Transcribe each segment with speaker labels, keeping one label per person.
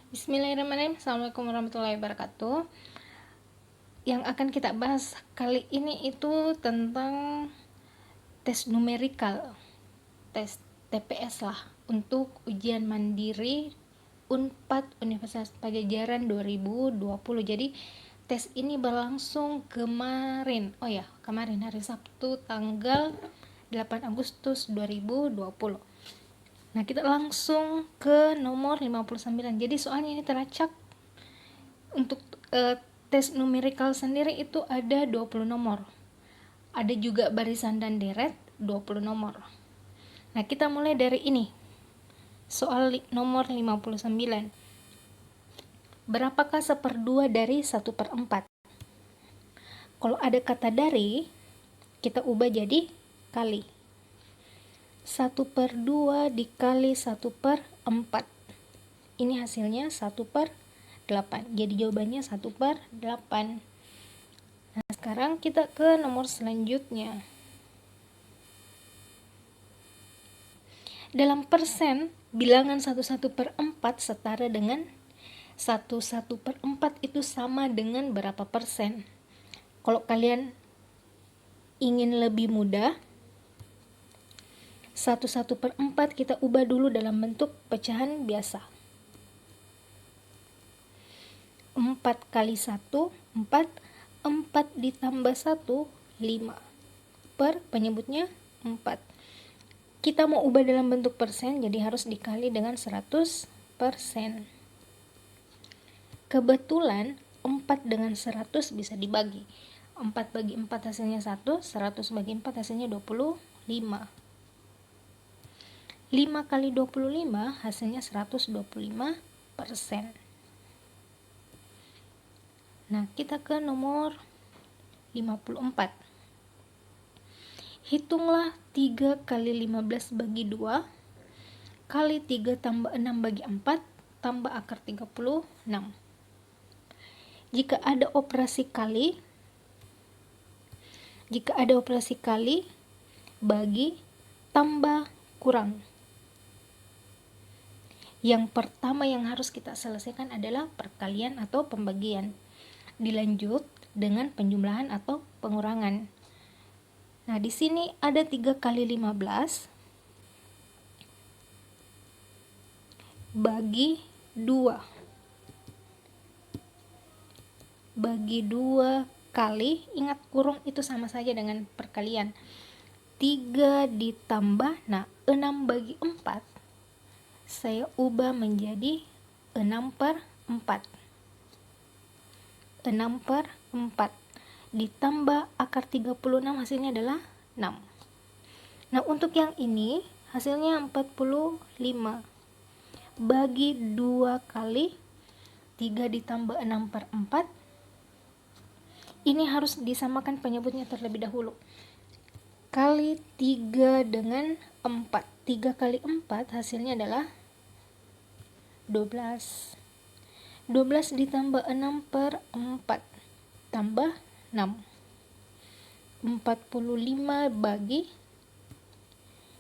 Speaker 1: Bismillahirrahmanirrahim. Assalamualaikum warahmatullahi wabarakatuh. Yang akan kita bahas kali ini itu tentang tes numerikal, tes TPS lah, untuk ujian mandiri Unpad Universitas Padjadjaran 2020. Jadi tes ini berlangsung kemarin hari Sabtu tanggal 8 Agustus 2020. Nah, kita langsung ke nomor 59. Jadi soalnya ini teracak untuk tes numerikal sendiri itu ada 20 nomor. Ada juga barisan dan deret 20 nomor. Nah, kita mulai dari ini. Soal nomor 59. Berapakah 1/2 dari 1/4? Kalau ada kata dari, kita ubah jadi kali. 1/2 dikali 1/4. Ini hasilnya 1/8. Jadi jawabannya 1/8. Nah, sekarang kita ke nomor selanjutnya. Dalam persen, bilangan 1/4 setara dengan 1/4 itu sama dengan berapa persen? Kalau kalian ingin lebih mudah, 1/4 kita ubah dulu dalam bentuk pecahan biasa. 4 kali 1, 4. 4 ditambah 1, 5. Per penyebutnya 4. Kita mau ubah dalam bentuk persen, jadi harus dikali dengan 100%. Kebetulan 4 dengan 100 bisa dibagi. 4 bagi 4 hasilnya 1, 100 bagi 4 hasilnya 25. 5 kali 25 hasilnya 125%. Nah, kita ke nomor 54. Hitunglah 3 kali 15 bagi 2 kali 3 tambah 6 bagi 4 tambah akar 36. Jika ada operasi kali, bagi, tambah, kurang. Yang pertama yang harus kita selesaikan adalah perkalian atau pembagian. Dilanjut dengan penjumlahan atau pengurangan. Nah, di sini ada 3 kali 15 bagi 2. Bagi 2 kali, ingat kurung itu sama saja dengan perkalian. 3 ditambah, 6 bagi 4 saya ubah menjadi 6/4. 6/4 ditambah akar 36 hasilnya adalah 6. Nah, untuk yang ini hasilnya 45. Bagi 2 kali 3 ditambah 6/4. Ini harus disamakan penyebutnya terlebih dahulu. Kali 3 dengan 4. 3 kali 4 hasilnya adalah 12. 12 ditambah 6/4 tambah 6. 45 bagi,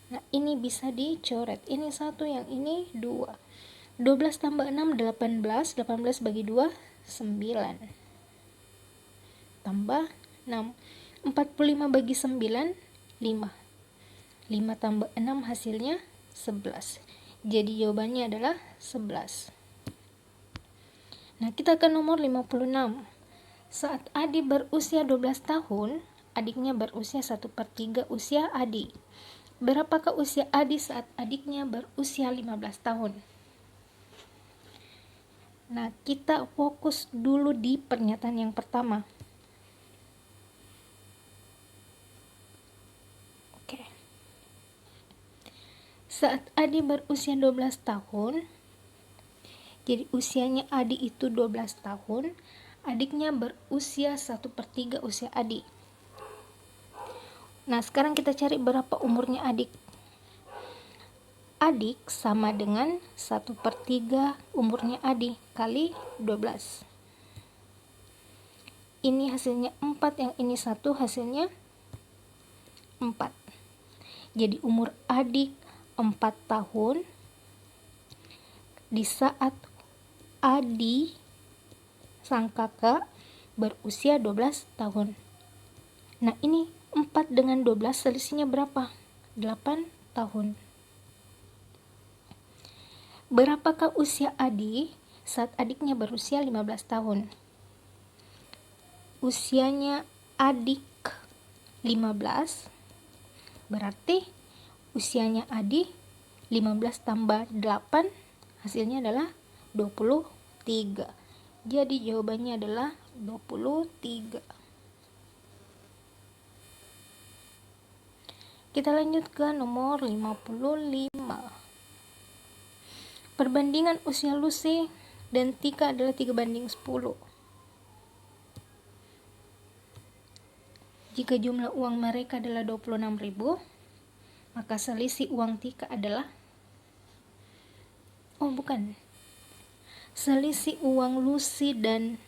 Speaker 1: nah ini bisa dicoret, ini 1, yang ini 2. 12 tambah 6, 18. 18 bagi 2, 9. Tambah 6. 45 bagi 9, 5. 5 tambah 6 hasilnya 11. Jadi jawabannya adalah 11. Nah, kita ke nomor 56. Saat Adi berusia 12 tahun, adiknya berusia 1/3 usia Adi. Berapakah usia Adi saat adiknya berusia 15 tahun? Nah, kita fokus dulu di pernyataan yang pertama. Oke. Saat Adi berusia 12 tahun, jadi usianya Adi itu 12 tahun, adiknya berusia 1/3 usia Adi. Nah, sekarang kita cari berapa umurnya adik. Adik sama dengan 1/3 umurnya Adi kali 12. Ini hasilnya 4, yang ini 1, hasilnya 4. Jadi umur adik 4 tahun di saat Adi sang kakak berusia 12 tahun. Nah, ini 4 dengan 12 selisihnya berapa? 8 tahun. Berapakah usia Adi saat adiknya berusia 15 tahun? Usianya adik 15, berarti usianya Adi 15 tambah 8, hasilnya adalah 23. Jadi jawabannya adalah 23. Kita lanjut ke nomor 55. Perbandingan usia Lucy dan Tika adalah 3:10. Jika jumlah uang mereka adalah 26.000, maka selisih uang Tika adalah selisih uang Lucy dan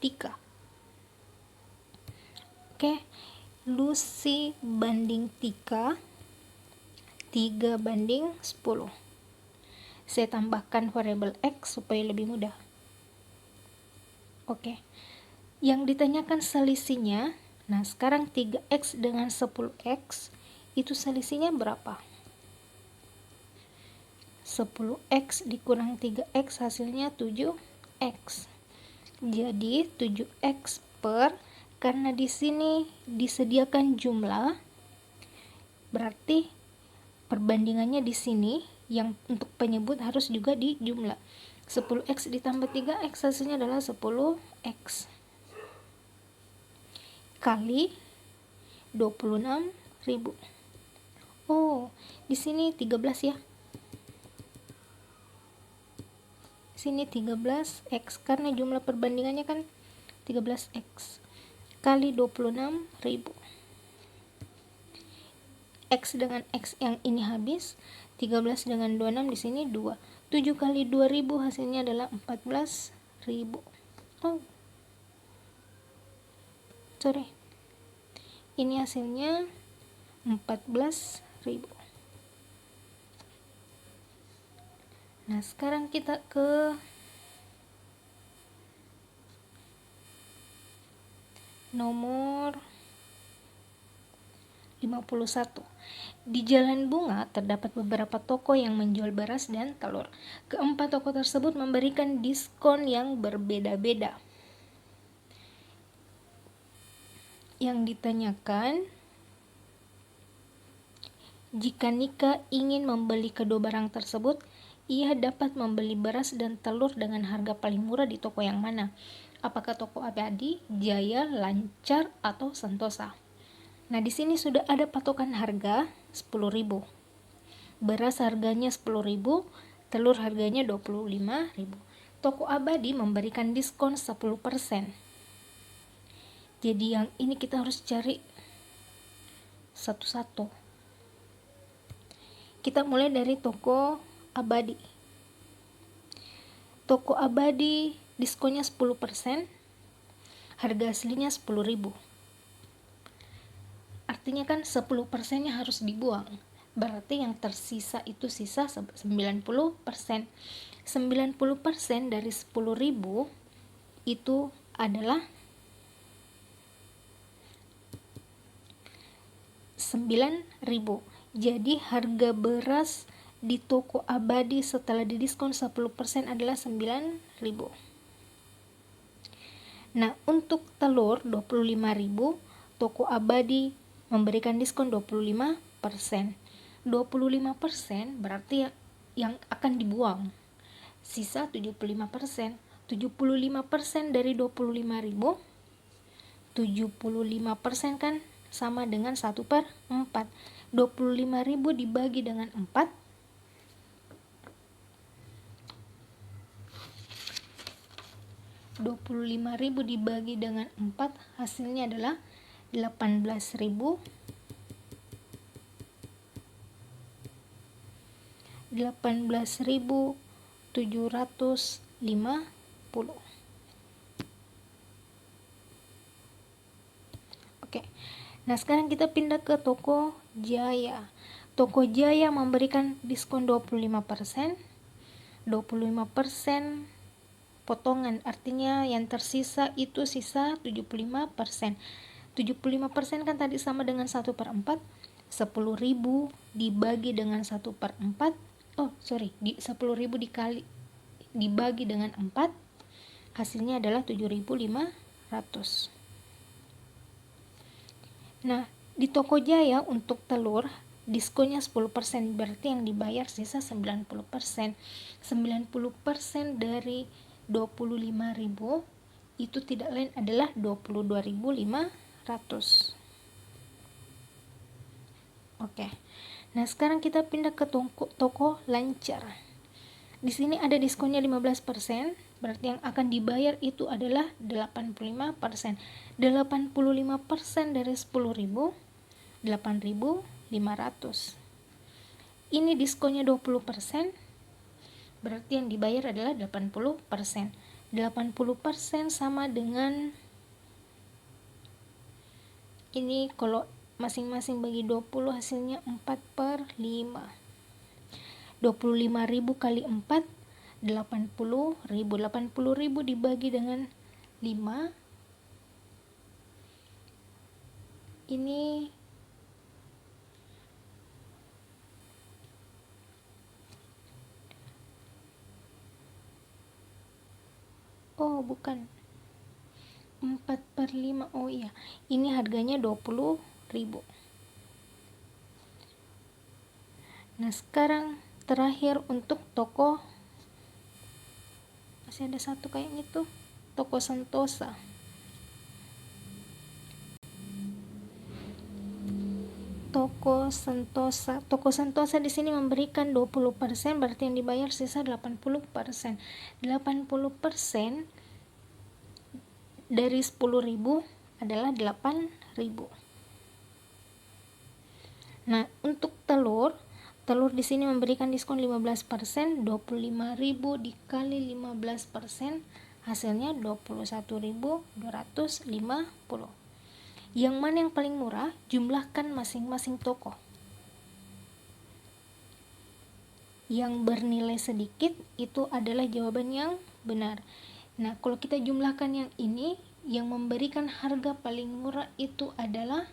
Speaker 1: Tika. Oke, Lucy banding Tika 3:10. Saya tambahkan variabel X supaya lebih mudah. Oke, yang ditanyakan selisihnya. Nah, sekarang 3X dengan 10X itu selisihnya berapa? 10X dikurang 3X hasilnya 7X. Jadi 7X per, karena di sini disediakan jumlah, berarti perbandingannya di sini yang untuk penyebut harus juga di jumlah. 10X ditambah 3X hasilnya adalah 10X kali 26.000. Oh, di sini 13 ya. Sini 13X karena jumlah perbandingannya kan 13X kali 26.000. X dengan X yang ini habis, 13 dengan 26 di sini 2. 7 kali 2000 hasilnya adalah 14.000. Ini hasilnya 14.000. Nah, sekarang kita ke nomor 51. Di Jalan Bunga terdapat beberapa toko yang menjual beras dan telur. Keempat toko tersebut memberikan diskon yang berbeda-beda. Yang ditanyakan, jika Nika ingin membeli kedua barang tersebut, ia dapat membeli beras dan telur dengan harga paling murah di toko yang mana? Apakah toko Abadi, Jaya, Lancar, atau Sentosa? Nah, di sini sudah ada patokan harga 10.000. Beras harganya 10.000, telur harganya 25.000. Toko Abadi memberikan diskon 10%. Jadi yang ini kita harus cari satu-satu. Kita mulai dari toko Abadi. Toko Abadi diskonnya 10%. Harga aslinya 10.000. Artinya kan 10%-nya harus dibuang. Berarti yang tersisa itu sisa 90%. 90% dari 10.000 itu adalah 9.000. Jadi harga beras di toko Abadi setelah didiskon 10% adalah 9.000. Nah, untuk telur 25.000, toko Abadi memberikan diskon 25%. 25% berarti yang akan dibuang. Sisa 75%. 75% dari 25.000, 75% kan sama dengan 1/4. 25.000 dibagi dengan 4, dibagi dengan 4 hasilnya adalah 18.000. 18.750. Oke. Nah, sekarang kita pindah ke toko Jaya. Toko Jaya memberikan diskon 25%. 25% potongan, artinya yang tersisa itu sisa 75%. 75% kan tadi sama dengan 1/4. 10.000 dibagi dengan 1/4, 10.000 dibagi dengan 4, hasilnya adalah 7.500. Nah, di Toko Jaya untuk telur diskonnya 10%, berarti yang dibayar sisa 90%. 90% dari 25.000 itu tidak lain adalah 22.500. Oke. Nah, sekarang kita pindah ke toko Lancar. Di sini ada diskonnya 15%, berarti yang akan dibayar itu adalah 85%. 85% dari 10.000, 8.500. Ini diskonnya 20%, berarti yang dibayar adalah 80%. 80% sama dengan ini, kalau masing-masing bagi 20 hasilnya 4/5. 25.000 kali 4, 80.000. 80.000 dibagi dengan 5, ini bukan 4/5, ini harganya 20.000. Nah, sekarang terakhir untuk toko, masih ada satu kayaknya tuh, toko Sentosa. Toko Sentosa di sini memberikan 20%, berarti yang dibayar sisa 80%. 80% dari 10.000 adalah 8.000. Nah, untuk telur di sini memberikan diskon 15%, 25.000 dikali 15%, hasilnya 21.250. Yang mana yang paling murah? Jumlahkan masing-masing toko. Yang bernilai sedikit itu adalah jawaban yang benar. Nah, kalau kita jumlahkan yang ini, yang memberikan harga paling murah itu adalah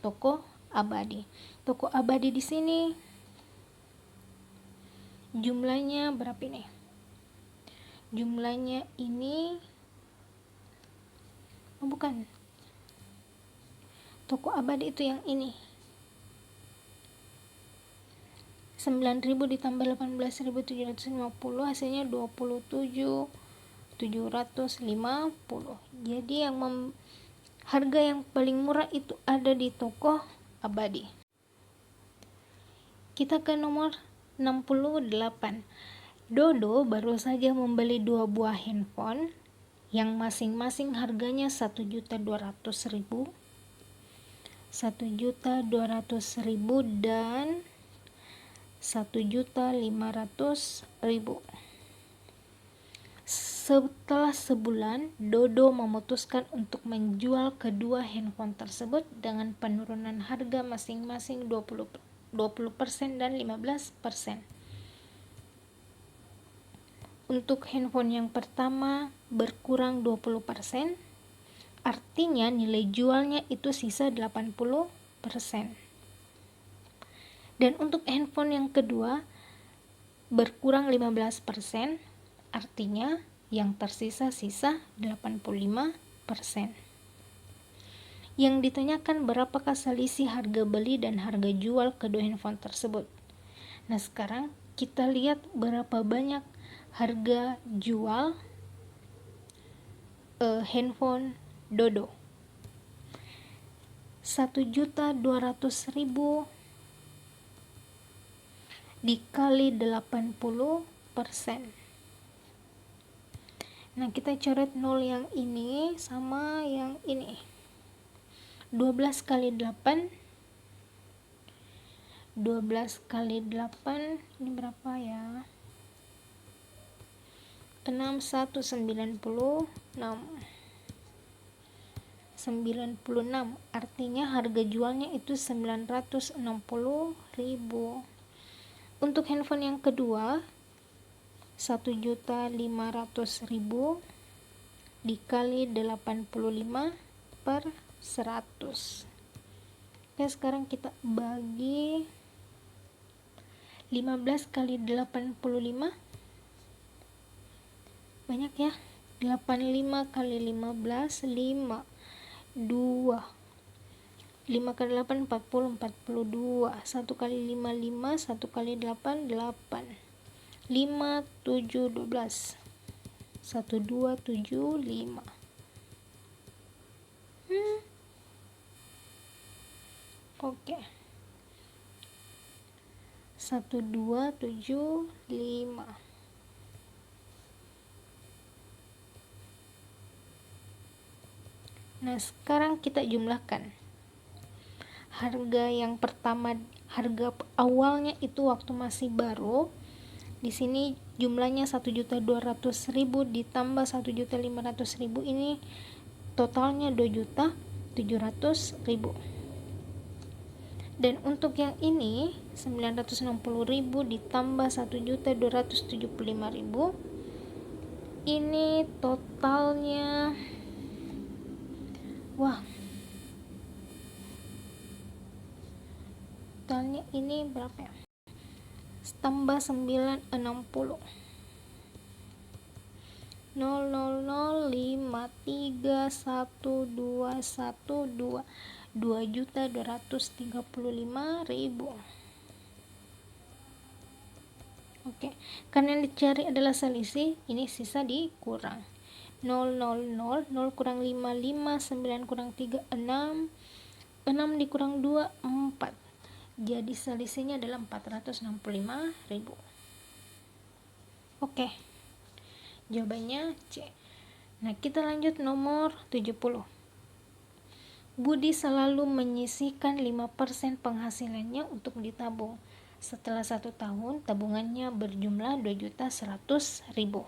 Speaker 1: Toko Abadi. Toko Abadi di sini jumlahnya berapa ini? Jumlahnya ini bukan. Toko Abadi itu yang ini. 9.000 ditambah 18.750, hasilnya 27.750. Jadi harga yang paling murah itu ada di Toko Abadi. Kita ke nomor 68. Dodo baru saja membeli 2 buah handphone yang masing-masing harganya 1.200.000, 1.200.000 dan 1.500.000. Setelah sebulan, Dodo memutuskan untuk menjual kedua handphone tersebut dengan penurunan harga masing-masing 20% dan 15%. Untuk handphone yang pertama berkurang 20%, artinya nilai jualnya itu sisa 80%. Dan untuk handphone yang kedua berkurang 15%, artinya yang tersisa 85%. Yang ditanyakan berapakah selisih harga beli dan harga jual kedua handphone tersebut. Nah, sekarang kita lihat berapa banyak harga jual handphone Dodo. 1.200.000 dikali 80%. Nah, kita coret 0 yang ini sama yang ini. 12 kali 8 ini berapa ya? 96, artinya harga jualnya itu 960.000. Untuk handphone yang kedua 1.500.000 dikali 85 per 100. Oke, sekarang kita bagi 15 kali 85, banyak ya. 85 kali 15, 5, 2, 5 kali 8, 40, 42, 1 kali 5, 5, 1 kali 8, 8, 5, 7, 12, 1, 2, 7, 5. Oke. 1, 2, 7, 5. Nah, sekarang kita jumlahkan. Harga yang pertama, harga awalnya itu waktu masih baru. Di sini jumlahnya 1.200.000 ditambah 1.500.000, ini totalnya 2.700.000. Dan untuk yang ini 960.000 ditambah 1.275.000, ini totalnya totalnya ini berapa ya? Tambah 960. 000531212 2.235.000. Oke, karena yang dicari adalah selisih, ini sisa dikurang. 0, 0 kurang 5, 5, 9 kurang 3, 6, 6 dikurang 2, 4. Jadi selisihnya adalah 465.000. Oke, jawabannya C. Nah, kita lanjut nomor 70. Budi selalu menyisihkan 5% penghasilannya untuk ditabung. Setelah 1 tahun, tabungannya berjumlah 2.100.000.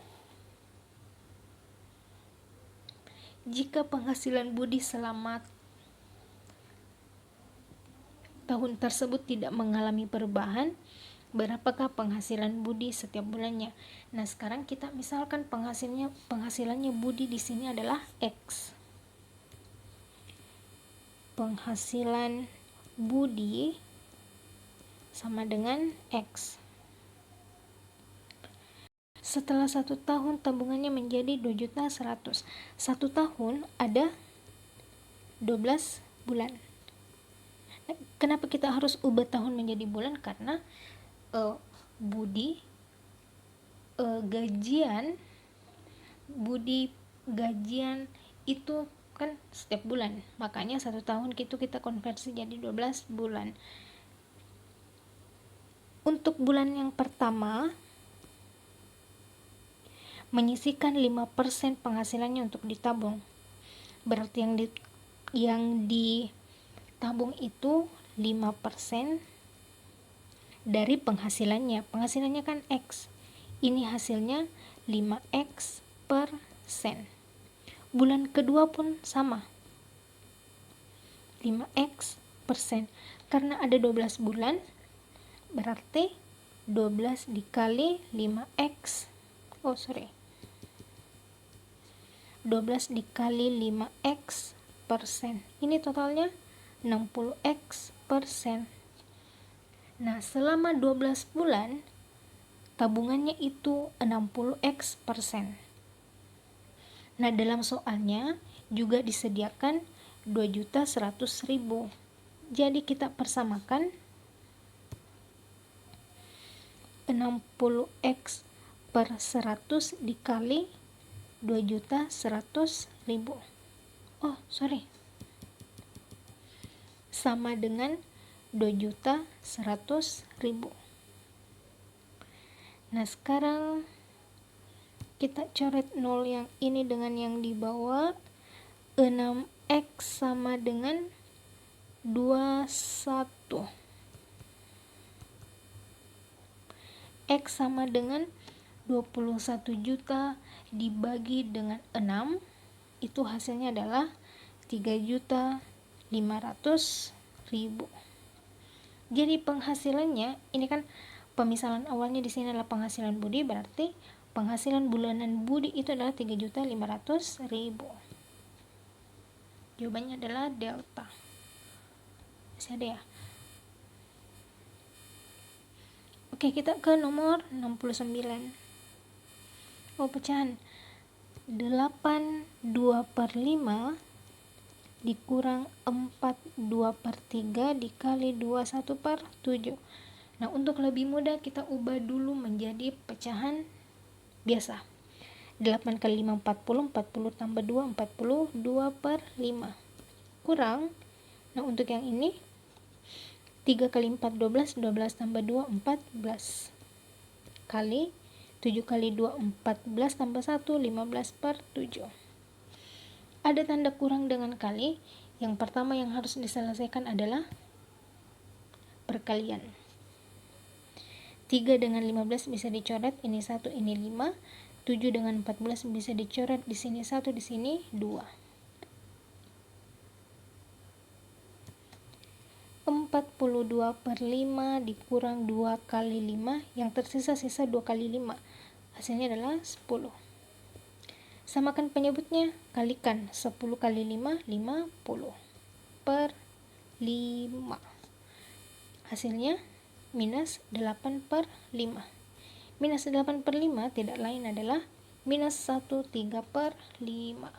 Speaker 1: Jika penghasilan Budi selama tahun tersebut tidak mengalami perubahan, berapakah penghasilan Budi setiap bulannya? Nah, sekarang kita misalkan penghasilannya Budi di sini adalah X. Penghasilan Budi sama dengan X. Setelah 1 tahun tabungannya menjadi 2.100.000. 1 tahun ada 12 bulan. Nah, kenapa kita harus ubah tahun menjadi bulan? Karena Budi gajian itu kan setiap bulan, makanya 1 tahun itu kita konversi jadi 12 bulan. Untuk bulan yang pertama, menyisihkan 5% penghasilannya untuk ditabung. Berarti yang ditabung itu 5% dari penghasilannya. Penghasilannya kan X. Ini hasilnya 5X %. Bulan kedua pun sama, 5X %. Karena ada 12 bulan, berarti 12 dikali 5X. 12 dikali 5X %. Ini totalnya 60X %. Nah, selama 12 bulan, tabungannya itu 60X %. Nah, dalam soalnya juga disediakan 2.100.000. Jadi kita persamakan 60X per 100 dikali 2.100.000. Sama dengan 2.100.000. Nah, sekarang kita coret 0 yang ini dengan yang di bawah. 6X sama dengan 21. X sama dengan 21 juta dibagi dengan 6, itu hasilnya adalah 3.500.000. Jadi penghasilannya, ini kan pemisalan awalnya di sini adalah penghasilan Budi, berarti penghasilan bulanan Budi itu adalah 3.500.000. Jawabannya adalah delta. Masih ada ya? Oke, kita ke nomor 69. Pecahan 8/2/5 dikurang 4/2/3 dikali 21/7. Nah, untuk lebih mudah kita ubah dulu menjadi pecahan biasa. 8 kali 5 40, 40 tambah 2 42/5 kurang, nah untuk yang ini 3 kali 4 12, 12 tambah 2 14 kali 7 kali 2 14 tambah 1 15/7. Ada tanda kurang dengan kali. Yang pertama yang harus diselesaikan adalah perkalian. 3 dengan 15 bisa dicoret, ini 1, ini 5. 7 dengan 14 bisa dicoret, di sini 1, di sini 2. 42/5 dikurang 2 kali 5, yang tersisa sisa 2 kali 5. Hasilnya adalah 10. Samakan penyebutnya, kalikan 10 kali 5, 50/5. Hasilnya minus 8/5. Minus 8/5 tidak lain adalah minus 1/3/5.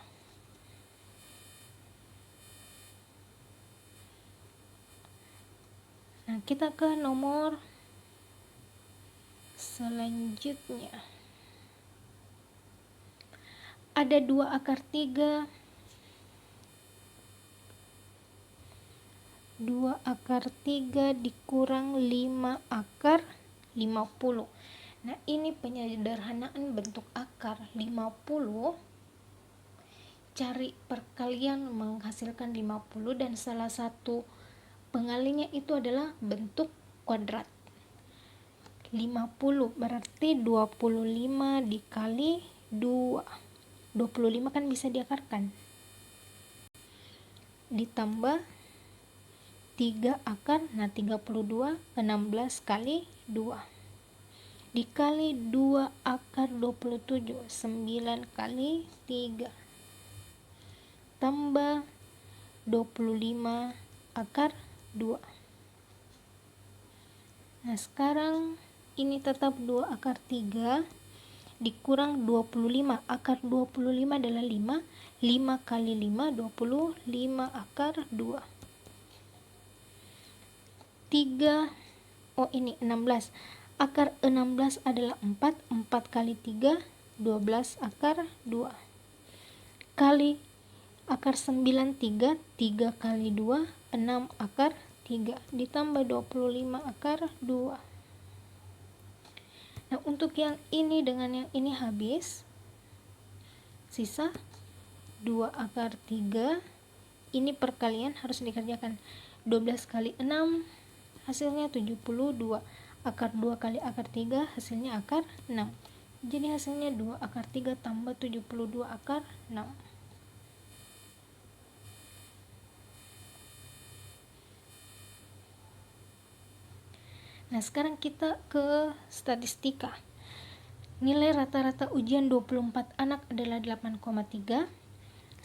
Speaker 1: Nah, kita ke nomor selanjutnya. Ada 2/3. 2/3 dikurang 5/50. Nah, ini penyederhanaan bentuk akar. 50, cari perkalian menghasilkan 50, dan salah satu pengalinya itu adalah bentuk kuadrat. 50 berarti 25 dikali 2. 25 kan bisa diakarkan. Ditambah 3 akar, nah 32, 16 kali 2. Dikali 2 akar 27, 9 kali 3. Tambah 25 akar 2. Nah, sekarang ini tetap 2/3 dikurang 25. Akar 25 adalah 5. 5 kali 5, 25 akar 2. 3, ini 16. Akar 16 adalah 4. 4 kali 3, 12 akar 2. Kali akar 9, 3. 3 kali 2, 6 akar 3. Ditambah 25 akar 2. Nah, untuk yang ini dengan yang ini habis. Sisa 2/3. Ini perkalian harus dikerjakan. 12 kali 6 hasilnya 72. Akar 2 kali akar 3 hasilnya akar 6. Jadi hasilnya 2/3 tambah 72 akar 6. Nah, sekarang kita ke statistika. Nilai rata-rata ujian 24 anak adalah 8,3.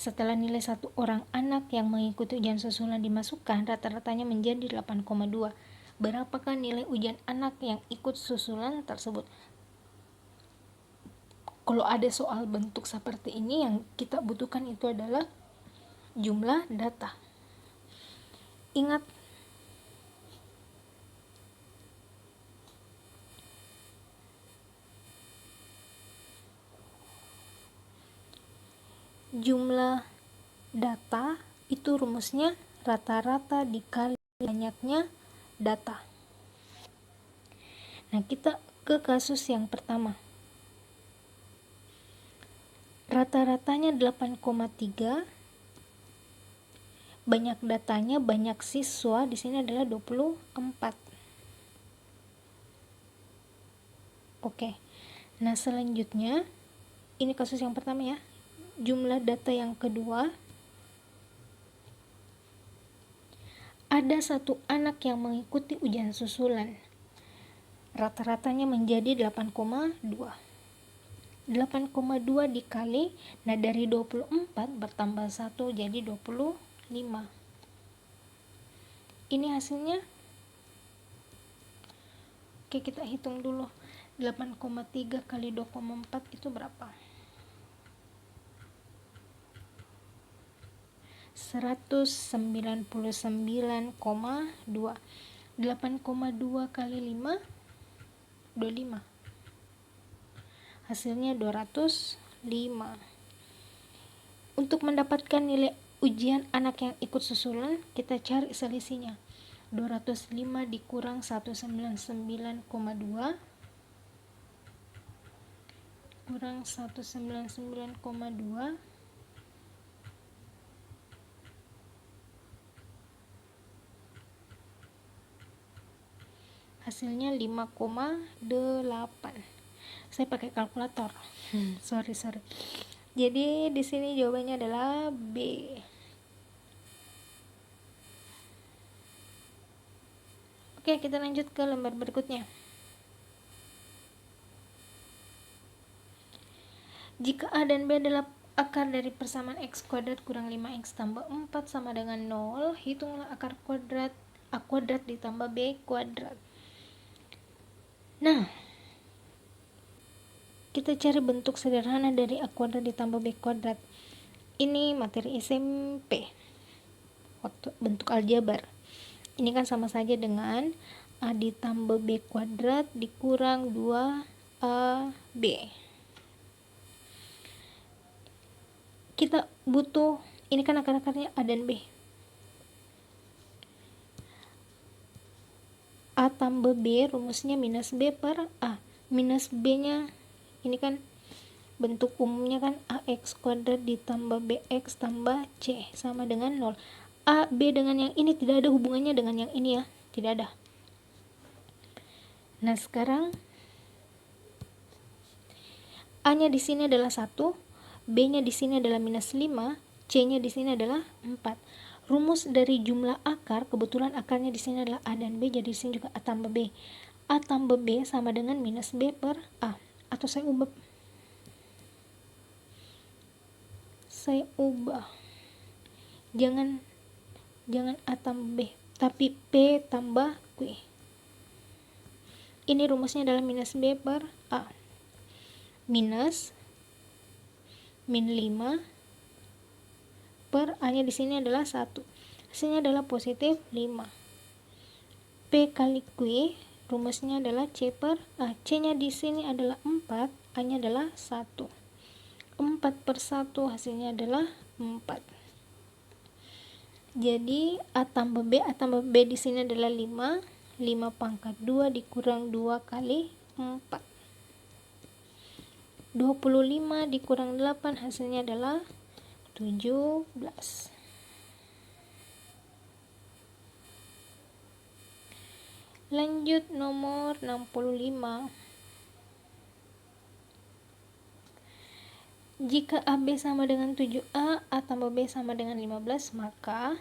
Speaker 1: Setelah nilai satu orang anak yang mengikuti ujian susulan dimasukkan, rata-ratanya menjadi 8,2. Berapakah nilai ujian anak yang ikut susulan tersebut? Kalau ada soal bentuk seperti ini, yang kita butuhkan itu adalah jumlah data. Ingat, jumlah data itu rumusnya rata-rata dikali banyaknya data. Nah, kita ke kasus yang pertama. Rata-ratanya 8,3. Banyak datanya, banyak siswa di sini adalah 24. Oke. Nah, selanjutnya ini kasus yang pertama ya. Jumlah data yang kedua, ada satu anak yang mengikuti ujian susulan, rata-ratanya menjadi 8,2. 8,2 dikali, nah dari 24 bertambah 1 jadi 25. Ini hasilnya. Oke, kita hitung dulu. 8,3 kali 2,4 itu berapa? 199,2. 8,2 kali 5 25. Hasilnya 205. Untuk mendapatkan nilai ujian anak yang ikut susulan, kita cari selisihnya. 205 dikurang 199,2 kurang 199,2 hasilnya 5,8. Saya pakai kalkulator. Sorry. Jadi di sini jawabannya adalah B. Oke, kita lanjut ke lembar berikutnya. Jika A dan B adalah akar dari persamaan x kuadrat kurang 5x tambah 4 sama dengan 0, hitunglah akar kuadrat A kuadrat ditambah B kuadrat. Nah, kita cari bentuk sederhana dari A kuadrat ditambah B kuadrat. Ini materi SMP, waktu bentuk aljabar. Ini kan sama saja dengan A ditambah B kuadrat dikurang 2AB. Kita butuh, ini kan akar-akarnya A dan B. A tambah B rumusnya minus B per A. Minus B nya ini kan bentuk umumnya kan AX kuadrat ditambah BX tambah C sama dengan 0. A, B dengan yang ini tidak ada hubungannya dengan yang ini ya, tidak ada. Nah sekarang A nya di sini adalah 1, B nya di sini adalah minus 5, C nya di sini adalah 4. Rumus dari jumlah akar, kebetulan akarnya di sini adalah A dan B, jadi di sini juga A tambah B. A tambah B sama dengan minus B per A. Atau saya ubah. Jangan A tambah B, tapi P tambah Q. Ini rumusnya adalah minus B per A. Minus min 5 per A nya di sini adalah 1. Hasilnya adalah positif 5. P kali Q rumusnya adalah C per A. C nya di sini adalah 4, A nya adalah 1. 4 per 1 hasilnya adalah 4. Jadi A tambah B di sini adalah 5. 5 pangkat 2 dikurang 2 kali 4. 25 dikurang 8 hasilnya adalah 17. Lanjut nomor 65. Jika AB sama dengan 7A, A tambah B sama dengan 15, maka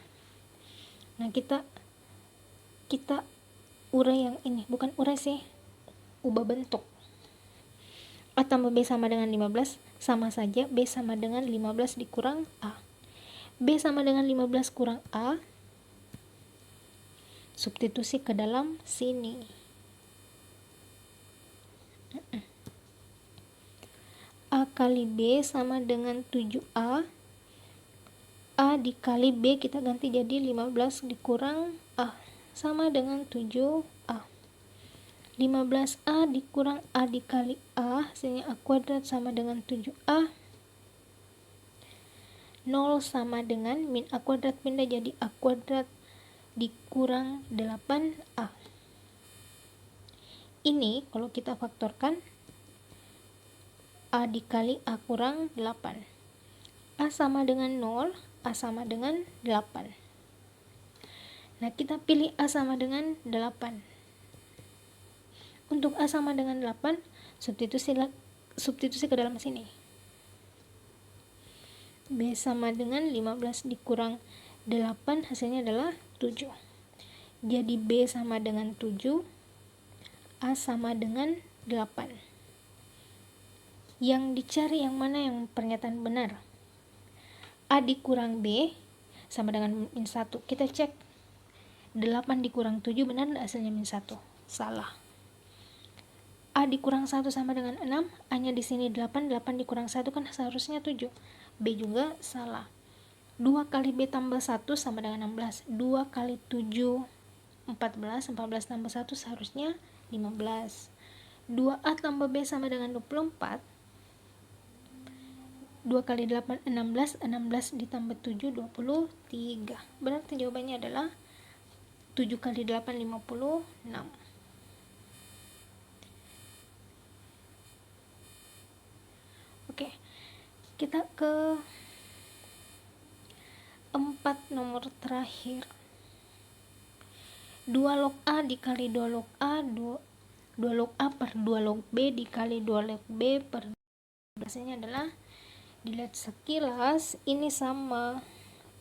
Speaker 1: kita urai yang ini, bukan urai sih, ubah bentuk. A tambah B sama dengan 15, sama saja B sama dengan 15 dikurang A. B sama dengan 15 kurang A, substitusi ke dalam sini. A kali B sama dengan 7A. A dikali B kita ganti jadi 15 dikurang A, sama dengan 7A. 15A dikurang A dikali A, hasilnya A kuadrat sama dengan 7A. 0 sama dengan min A kuadrat pindah jadi A kuadrat dikurang 8A. Ini kalau kita faktorkan, A dikali A kurang 8. A sama dengan 0, A sama dengan 8. Nah, kita pilih A sama dengan 8. Untuk A sama dengan 8, substitusi ke dalam sini. B sama dengan 15 dikurang 8, hasilnya adalah 7. Jadi B sama dengan 7, A sama dengan 8. Yang dicari yang mana yang pernyataan benar? A dikurang B sama dengan min 1. Kita cek 8 dikurang 7 benar enggak hasilnya min 1? Salah. A dikurang 1 sama dengan 6, A-nya di sini 8, 8 dikurang 1 kan seharusnya 7. B juga salah. 2 kali B tambah 1 sama dengan 16. 2 kali 7, 14, 14 tambah 1 seharusnya 15. 2A tambah B sama dengan 24. 2 kali 8, 16, 16 ditambah 7, 23. Berarti jawabannya adalah 7 kali 8, 56. Oke, kita ke 4 nomor terakhir. 2 log A dikali 2 log A, 2 log A per 2 log B dikali 2 log B per hasilnya adalah, dilihat sekilas ini sama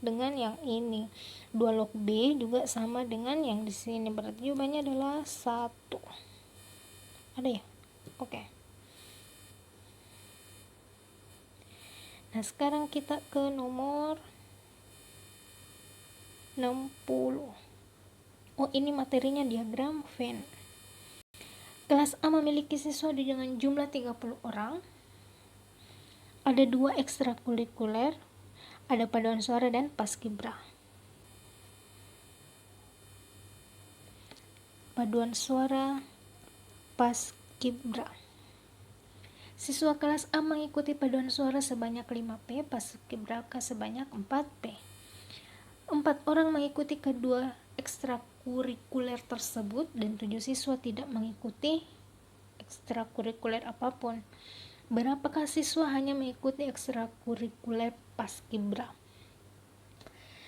Speaker 1: dengan yang ini. 2 log B juga sama dengan yang di sini. Berarti jawabannya adalah 1. Ada ya? Oke. Nah, sekarang kita ke nomor 60. Oh, ini materinya diagram Venn. Kelas A memiliki siswa dengan jumlah 30 orang. Ada 2 ekstrakurikuler, ada paduan suara dan paskibra. Paduan suara, paskibra. Siswa kelas A mengikuti paduan suara sebanyak 5P, paskibraka sebanyak 4P. 4 orang mengikuti kedua ekstrakurikuler tersebut dan 7 siswa tidak mengikuti ekstrakurikuler apapun. Berapakah siswa hanya mengikuti ekstrakurikuler paskibra?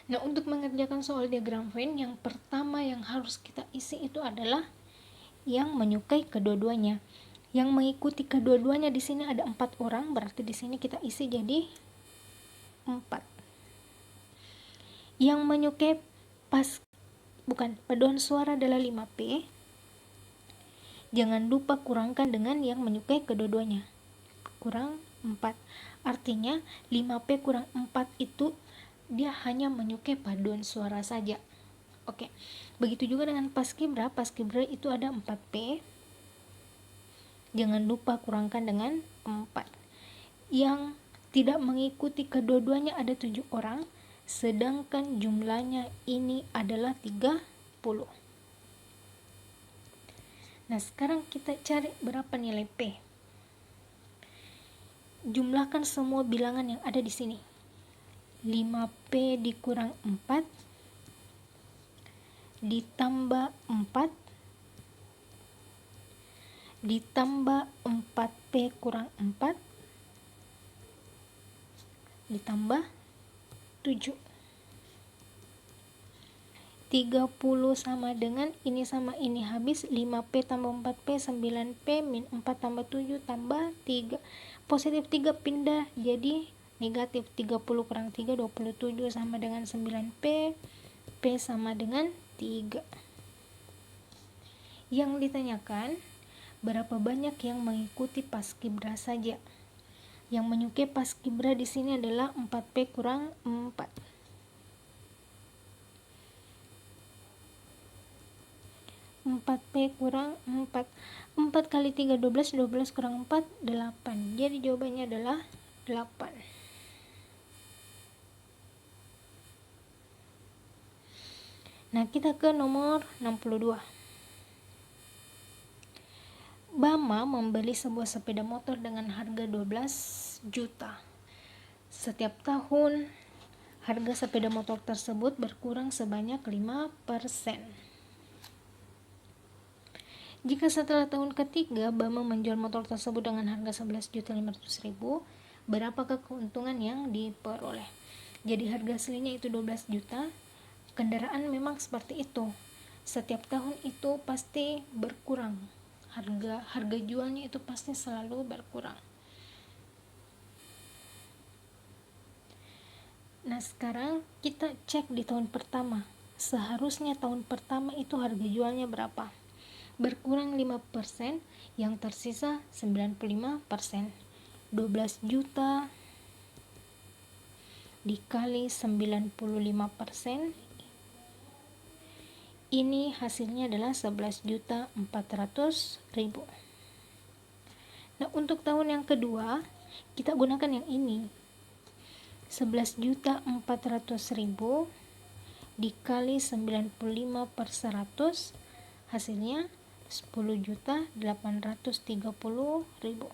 Speaker 1: Nah, untuk mengerjakan soal diagram Venn, yang pertama yang harus kita isi itu adalah yang menyukai kedua-duanya. Yang mengikuti kedua-duanya di sini ada 4 orang, berarti di sini kita isi jadi 4. Yang menyukai paduan suara adalah 5P. Jangan lupa kurangkan dengan yang menyukai kedua-duanya. Kurang 4. Artinya 5P kurang 4 itu dia hanya menyukai paduan suara saja. Oke. Begitu juga dengan paskibra. Paskibra itu ada 4P. Jangan lupa kurangkan dengan 4. Yang tidak mengikuti kedua-duanya ada 7 orang, sedangkan jumlahnya ini adalah 30. Nah, sekarang kita cari berapa nilai P. Jumlahkan semua bilangan yang ada di sini. 5P dikurang 4 ditambah 4 ditambah 4P kurang 4 ditambah 7. 30 sama dengan ini sama ini habis, 5P tambah 4P 9P min 4 tambah 7 tambah 3. Positif 3 pindah jadi negatif. 30 kurang 3 27 sama dengan 9P. P sama dengan 3. Yang ditanyakan berapa banyak yang mengikuti paskibra saja. Yang menyukai paskibra di sini adalah 4P kurang 4. 4P kurang 4. 4 kali 3 12, 12 kurang 4 8. Jadi jawabannya adalah 8. Nah, kita ke nomor 62. Bama membeli sebuah sepeda motor dengan harga 12 juta. Setiap tahun harga sepeda motor tersebut berkurang sebanyak 5%. Jika setelah tahun ketiga Bama menjual motor tersebut dengan harga 11.500.000, berapakah keuntungan yang diperoleh? Jadi harga aslinya itu 12 juta. Kendaraan memang seperti itu. Setiap tahun itu pasti berkurang. Harga jualnya itu pasti selalu berkurang. Nah, sekarang kita cek di tahun pertama. Seharusnya tahun pertama itu harga jualnya berapa? Berkurang 5%, yang tersisa 95%. 12 juta dikali 95%, ini hasilnya adalah 11.400.000. Nah, untuk tahun yang kedua kita gunakan yang ini, 11.400.000 dikali 95/100, hasilnya 10.830.000.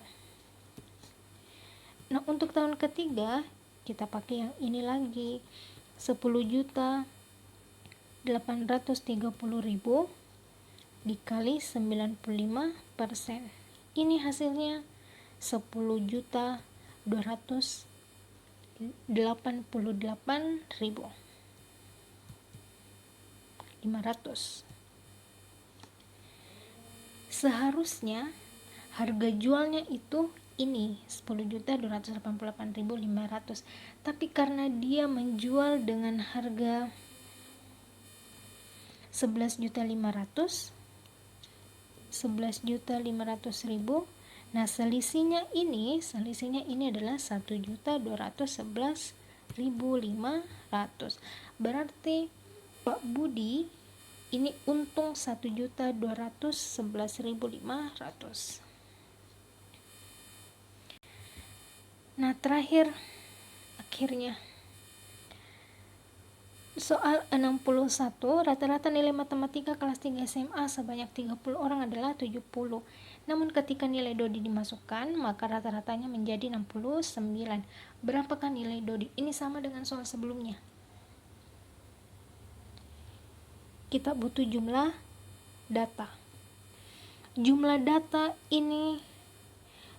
Speaker 1: Nah, untuk tahun ketiga kita pakai yang ini lagi, 10.830.000 dikali 95%, ini hasilnya 10.288.500. Seharusnya harga jualnya itu ini 10.288.500, tapi karena dia menjual dengan harga 11.500.000, nah selisihnya ini adalah 1.211.500. Berarti Pak Budi ini untung 1.211.500. Nah, akhirnya soal 61, rata-rata nilai matematika kelas 3 SMA sebanyak 30 orang adalah 70. Namun ketika nilai Dodi dimasukkan, maka rata-ratanya menjadi 69. Berapakah nilai Dodi? Ini sama dengan soal sebelumnya. Kita butuh jumlah data. Jumlah data ini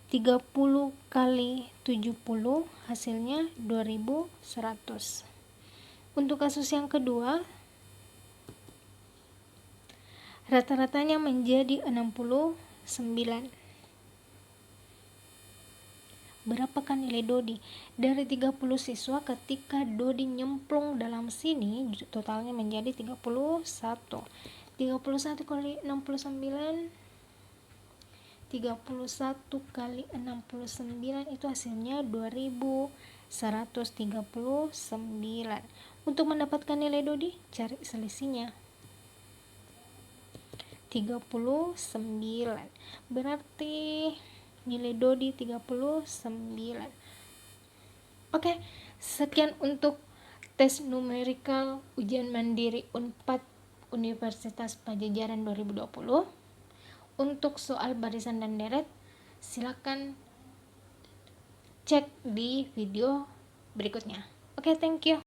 Speaker 1: 30 kali 70, hasilnya 2100. Untuk kasus yang kedua, rata-ratanya menjadi 69. Berapakah nilai Dodi? Dari 30 siswa ketika Dodi nyemplung dalam sini, totalnya menjadi 31. 31 kali 69, 31 kali 69 itu hasilnya 2139. Untuk mendapatkan nilai Dodi, cari selisihnya 39. Berarti nilai Dodi 39. Oke, sekian untuk tes numerikal ujian mandiri Unpad Universitas Padjadjaran 2020. Untuk soal barisan dan deret, silakan cek di video berikutnya. Oke, thank you.